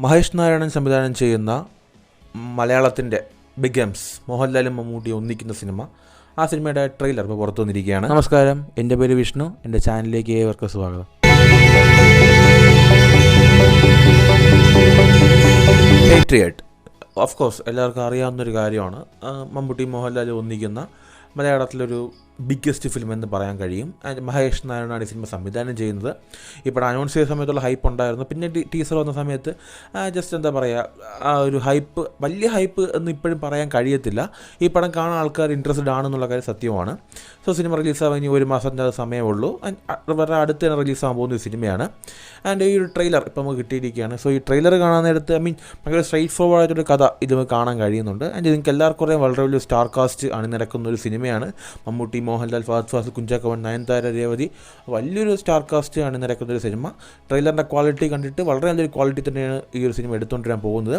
മഹേഷ് നാരായണൻ സംവിധാനം ചെയ്യുന്ന മലയാളത്തിൻ്റെ ബിഗ് ഗെയിംസ് മോഹൻലാലും മമ്മൂട്ടിയും ഒന്നിക്കുന്ന സിനിമ, ആ സിനിമയുടെ ട്രെയിലർ ഇപ്പോൾ പുറത്തു വന്നിരിക്കുകയാണ്. നമസ്കാരം, എൻ്റെ പേര് വിഷ്ണു. എൻ്റെ ചാനലിലേക്ക് ഏവർക്കും സ്വാഗതം. പേട്രിയറ്റ് ഓഫ് കോഴ്സ് എല്ലാവർക്കും അറിയാവുന്നൊരു കാര്യമാണ്. മമ്മൂട്ടി മോഹൻലാലും ഒന്നിക്കുന്ന മലയാളത്തിലൊരു ബിഗ്ഗസ്റ്റ് ഫിലിം എന്ന് പറയാൻ കഴിയും. ആൻഡ് മഹേഷ് നാരായണനാണ് ഈ സിനിമ സംവിധാനം ചെയ്യുന്നത്. ഇപ്പോൾ അനൗൺസ് ചെയ്ത സമയത്തുള്ള ഹൈപ്പ് ഉണ്ടായിരുന്നു. പിന്നെ ടീസർ വന്ന സമയത്ത് ജസ്റ്റ് എന്താ പറയുക, ആ ഒരു ഹൈപ്പ്, വലിയ ഹൈപ്പ് എന്ന് ഇപ്പോഴും പറയാൻ കഴിയത്തില്ല. ഈ പടം കാണാൻ ആൾക്കാർ ഇൻട്രസ്റ്റഡ് ആണെന്നുള്ള കാര്യം സത്യമാണ്. സോ സിനിമ റിലീസാകാൻ ഇനി 1 മാസത്തിൻ്റെ സമയമേ ഉള്ളൂ. വളരെ അടുത്ത് തന്നെ റിലീസാകാൻ പോകുന്ന ഒരു സിനിമയാണ്. ആൻഡ് ഈ ഒരു ട്രെയിലർ ഇപ്പോൾ നമുക്ക് കിട്ടിയിരിക്കുകയാണ്. സോ ഈ ട്രെയിലർ കാണാൻ നേരത്ത് ഭയങ്കര സ്ട്രൈറ്റ് ഫോർവേഡ് ആയിട്ടൊരു കഥ ഇത് കാണാൻ കഴിയുന്നുണ്ട്. ആൻഡ് നിങ്ങൾക്ക് എല്ലാവർക്കും അറിയാം, വളരെ വലിയ സ്റ്റാർ കാസ്റ്റ് അണിനിരക്കുന്ന ഒരു സിനിമയാണ്. മമ്മൂട്ടി, മോഹൻലാൽ, ഫഹദ് ഫാസിൽ, കുഞ്ചാക്കോവൻ, നയൻതാര, രേവതി, വലിയൊരു സ്റ്റാർ കാസ്റ്റ് അണിനിരക്കുന്നൊരു സിനിമ. ട്രെയിലറിൻ്റെ ക്വാളിറ്റി കണ്ടിട്ട് വളരെ നല്ലൊരു ക്വാളിറ്റി തന്നെയാണ് ഈ ഒരു സിനിമ എടുത്തുകൊണ്ടിരാൻ പോകുന്നത്.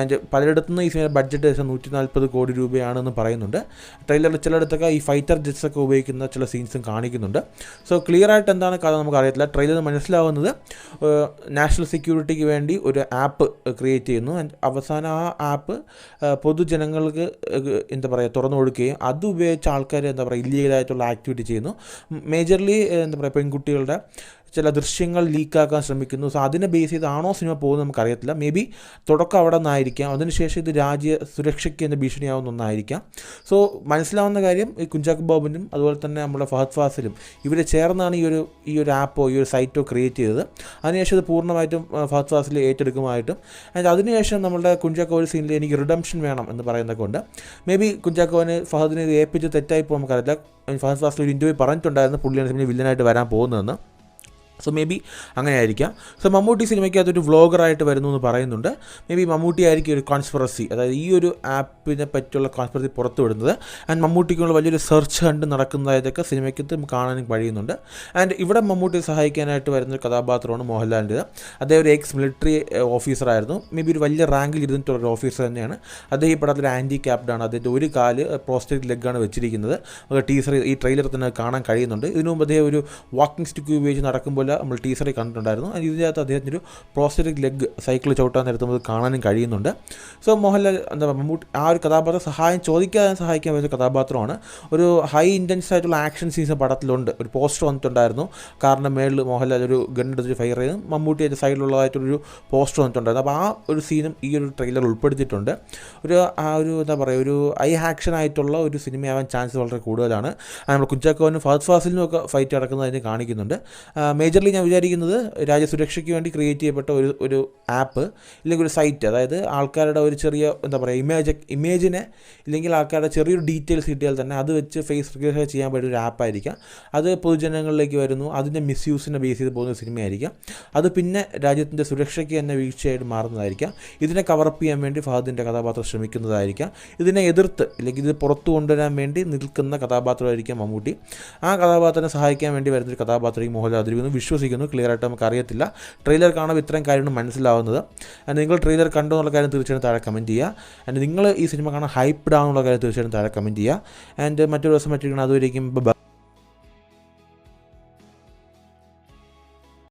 ആൻഡ് പലയിടത്തുനിന്ന് ഈ സിനിമയുടെ ബഡ്ജറ്റ് ഏകദേശം 140 കോടി രൂപയാണെന്ന് പറയുന്നുണ്ട്. ട്രെയിലറിൽ ചിലയിടത്തൊക്കെ ഈ ഫൈറ്റർ ജെറ്റ്സൊക്കെ ഉപയോഗിക്കുന്ന ചില സീൻസും കാണിക്കുന്നുണ്ട്. സോ ക്ലിയർ ആയിട്ട് എന്താണ് കഥ നമുക്ക് അറിയത്തില്ല. ട്രെയിലറിൽ മനസ്സിലാവുന്നത് നാഷണൽ സെക്യൂരിറ്റിക്ക് വേണ്ടി ഒരു ആപ്പ് ക്രിയേറ്റ് ചെയ്യുന്നു. ആൻഡ് അവസാനം ആ ആപ്പ് പൊതുജനങ്ങൾക്ക് എന്താ പറയുക തുറന്നു കൊടുക്കുകയും അത് ഉപയോഗിച്ച് ആൾക്കാർ എന്താ പറയുക ഇല്ലീഗലായിട്ടുള്ള ആക്ടിവിറ്റി ചെയ്യുന്നു. മേജർലി എന്താ പറയുക പെൺകുട്ടികളുടെ ചില ദൃശ്യങ്ങൾ ലീക്കാക്കാൻ ശ്രമിക്കുന്നു. സോ അതിനെ ബേസ് ചെയ്താണോ സിനിമ പോകുന്നത് നമുക്കറിയത്തില്ല. മേ ബി തുടക്കം അവിടെ നിന്നായിരിക്കാം. അതിനുശേഷം ഇത് രാജ്യ സുരക്ഷയ്ക്ക് തന്നെ ഭീഷണിയാവുന്ന ഒന്നായിരിക്കാം. സോ മനസ്സിലാവുന്ന കാര്യം, ഈ കുഞ്ചാക്കോ ബോബനും അതുപോലെ തന്നെ നമ്മുടെ ഫഹദ് ഫാസിലും ഇവർ ചേർന്നാണ് ഈ ഒരു ആപ്പോ ഈ ഒരു സൈറ്റോ ക്രിയേറ്റ് ചെയ്തത്. അതിനുശേഷം ഇത് പൂർണ്ണമായിട്ടും ഫഹദ് ഫാസിൽ ഏറ്റെടുക്കുമായിട്ടും അതിനുശേഷം നമ്മുടെ കുഞ്ചാക്കോ ഒരു സീനിൽ എനിക്ക് റിഡംഷൻ വേണം എന്ന് പറയുന്നതൊക്കെ ഉണ്ട്. മേ ബി കുഞ്ചാക്കോവിന് ഫഹദിനെ ഇത് ഏൽപ്പിച്ച് തെറ്റായിപ്പോൾ നമുക്കറിയില്ല. ഫഹദ് ഫാസിൽ ഒരു ഇൻ്റർവ്യൂ പറഞ്ഞിട്ടുണ്ടായിരുന്നു പുള്ളിയാണ് സിനിമ വില്ലനായിട്ട് വരാൻ പോകുന്നതെന്ന്. സോ മേ ബി അങ്ങനെ ആയിരിക്കാം. സോ മമ്മൂട്ടി സിനിമയ്ക്കകത്തൊരു വ്ളോഗറായിട്ട് വരുന്നു എന്ന് പറയുന്നുണ്ട്. മേ ബി മമ്മൂട്ടി ആയിരിക്കും ഒരു കോൺസ്പിറസി, അതായത് ഈ ഒരു ആപ്പിനെ പറ്റിയുള്ള കോൺസ്പിറസി പുറത്തു വിടുന്നത്. ആൻഡ് മമ്മൂട്ടിക്കുള്ള വലിയൊരു സെർച്ച് കണ്ട് നടക്കുന്നതായതൊക്കെ സിനിമയ്ക്കകത്ത് കാണാനും കഴിയുന്നുണ്ട്. ആൻഡ് ഇവിടെ മമ്മൂട്ടിയെ സഹായിക്കാനായിട്ട് വരുന്നൊരു കഥാപാത്രമാണ് മോഹൻലാലിൻ്റെത്. അദ്ദേഹം ഒരു എക്സ് മിലിറ്ററി ഓഫീസറായിരുന്നു. മേ ബി ഒരു വലിയ റാങ്കിൽ ഇരുന്നിട്ടുള്ള ഒരു ഓഫീസർ തന്നെയാണ്. അദ്ദേഹം ഈ പടത്തിൽ ആൻറ്റി ക്യാപ്ഡാണ്. അദ്ദേഹത്തിൻ്റെ ഒരു കാല് പ്രോസ്റ്റേറ്റ് ലെഗാണ് വെച്ചിരിക്കുന്നത്. ടീസർ ഈ ട്രെയിലർ തന്നെ കാണാൻ കഴിയുന്നുണ്ട്. ഇതിനു മുമ്പ് അദ്ദേഹം ഒരു വാക്കിംഗ് സ്റ്റിക്ക് ഉപയോഗിച്ച് നടക്കുമ്പോൾ നമ്മൾ ടീസറിൽ കണ്ടിട്ടുണ്ടായിരുന്നു. ഇതിനകത്ത് അദ്ദേഹത്തിൻ്റെ ഒരു പ്രോസ്റ്ററ്റിക് ലെഗ് സൈക്കിൾ ചവിട്ടാൻ നേരത്തുമ്പോൾ കാണാനും കഴിയുന്നുണ്ട്. സോ മോഹൻലാൽ എന്താ മമ്മൂട്ടി ആ ഒരു കഥാപാത്രം സഹായിക്കാൻ പറ്റിയ കഥാപാത്രമാണ്. ഒരു ഹൈ ഇൻറ്റൻസ് ആയിട്ടുള്ള ആക്ഷൻ സീൻസ് പടത്തിലുണ്ട്. ഒരു പോസ്റ്റർ വന്നിട്ടുണ്ടായിരുന്നു. കാരണം മേളിൽ മോഹൻലാൽ ഒരു ഗണ്ണെടുത്ത് ഫയർ ചെയ്ത് മമ്മൂട്ടി അതിൻ്റെ സൈഡിലുള്ളതായിട്ടൊരു പോസ്റ്റർ വന്നിട്ടുണ്ടായിരുന്നു. അപ്പോൾ ആ ഒരു സീനും ഈ ഒരു ട്രെയിലർ ഉൾപ്പെടുത്തിയിട്ടുണ്ട്. ആ ഒരു എന്താ പറയുക, ഒരു ഹൈ ആക്ഷൻ ആയിട്ടുള്ള ഒരു സിനിമയാവാൻ ചാൻസ് വളരെ കൂടുതലാണ്. നമ്മൾ കുഞ്ചാക്കോവിനും ഫഹദ് ഫാസിലിനും ഒക്കെ ഫൈറ്റ് നടക്കുന്നതിന് കാണിക്കുന്നുണ്ട്. മേജർലി ഞാൻ വിചാരിക്കുന്നത് രാജ്യസുരക്ഷയ്ക്ക് വേണ്ടി ക്രിയേറ്റ് ചെയ്യപ്പെട്ട ഒരു ആപ്പ് ഇല്ലെങ്കിൽ ഒരു സൈറ്റ്, അതായത് ആൾക്കാരുടെ ഒരു ചെറിയ എന്താ പറയുക ഇമേജിനെ ഇല്ലെങ്കിൽ ആൾക്കാരുടെ ചെറിയൊരു ഡീറ്റെയിൽസ് കിട്ടിയാൽ തന്നെ അത് വെച്ച് ഫേസ് റിക്കഗ്നൈസ് ചെയ്യാൻ പറ്റിയ ഒരു ആപ്പായിരിക്കാം. അത് പൊതുജനങ്ങളിലേക്ക് വരുന്നു, അതിൻ്റെ മിസ്യൂസിനെ ബേസ് ചെയ്ത് പോകുന്ന സിനിമയായിരിക്കാം. അത് പിന്നെ രാജ്യത്തിൻ്റെ സുരക്ഷയ്ക്ക് തന്നെ വീഴ്ചയായിട്ട് മാറുന്നതായിരിക്കാം. ഇതിനെ കവറപ്പ് ചെയ്യാൻ വേണ്ടി ഫഹദിൻ്റെ കഥാപാത്രം ശ്രമിക്കുന്നതായിരിക്കാം. ഇതിനെ എതിർത്ത് ഇല്ലെങ്കിൽ ഇത് പുറത്തു കൊണ്ടുവരാൻ വേണ്ടി നിൽക്കുന്ന കഥാപാത്രമായിരിക്കാം മമ്മൂട്ടി. ആ കഥാപാത്രത്തെ സഹായിക്കാൻ വേണ്ടി വരുന്നൊരു കഥാപാത്രം ഈ മോഹൻലാൽ അതിരിക്കുന്നു വിശ്വസിക്കുന്നു. ക്ലിയർ ആയിട്ട് നമുക്ക് അറിയത്തില്ല. ട്രെയിലർ കാണുമ്പോൾ ഇത്രയും കാര്യമാണ് മനസ്സിലാവുന്നത്. ആൻഡ് നിങ്ങൾ ട്രെയിലർ കണ്ടോ എന്നുള്ള കാര്യം തീർച്ചയായിട്ടും താഴെ കമൻറ്റ് ചെയ്യുക. ആൻഡ് നിങ്ങൾ ഈ സിനിമ കാണാൻ ഹൈപ്ഡ് ആണെന്നുള്ള കാര്യം തീർച്ചയായിട്ടും താഴെ കമൻറ്റ് ചെയ്യുക. ആൻഡ് മറ്റൊരു ദിവസം പറ്റിയിരിക്കണം. അതുവരെയും